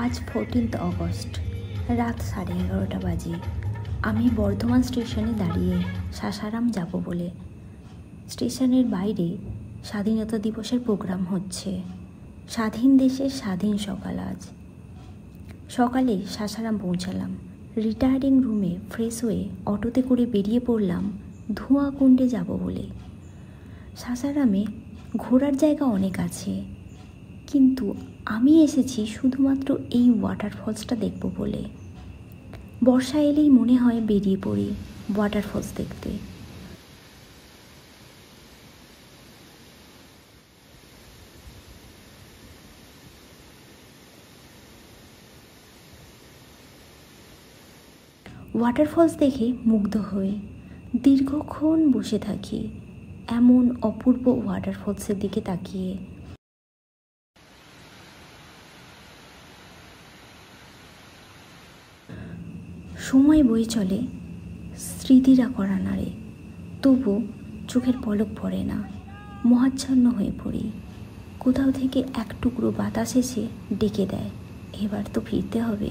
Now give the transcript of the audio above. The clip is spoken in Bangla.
আজ 14 অগস্ট, রাত 11:30 বাজে। আমি বর্ধমান স্টেশনে দাঁড়িয়ে সাসারাম যাব বলে। স্টেশনের বাইরে স্বাধীনতা দিবসের প্রোগ্রাম হচ্ছে। স্বাধীন দেশের স্বাধীন সকাল আজ। সকালে সাসারাম পৌঁছালাম। রিটায়ারিং রুমে ফ্রেশ হয়ে অটোতে করে বেরিয়ে পড়লাম ধোঁয়াকুণ্ডে যাব বলে। সাসারামে ঘোরার জায়গা অনেক আছে, কিন্তু আমি এসেছি শুধুমাত্র এই ওয়াটারফলসটা দেখব বলে। বর্ষা এলেই মনে হয় বেরিয়ে পড়ি ওয়াটারফলস দেখতে। ওয়াটারফলস দেখে মুগ্ধ হয়ে দীর্ঘক্ষণ বসে থাকি এমন অপূর্ব ওয়াটারফলসের দিকে তাকিয়ে। সময় বয়ে চলে, স্মৃতিরা করা নাড়ে, তবু চোখের পলক পড়ে না। মহাচ্ছন্ন হয়ে পড়ি। কোথাও থেকে এক টুকরো বাতাস এসে ডেকে দেয়, এবার তো ফিরতে হবে।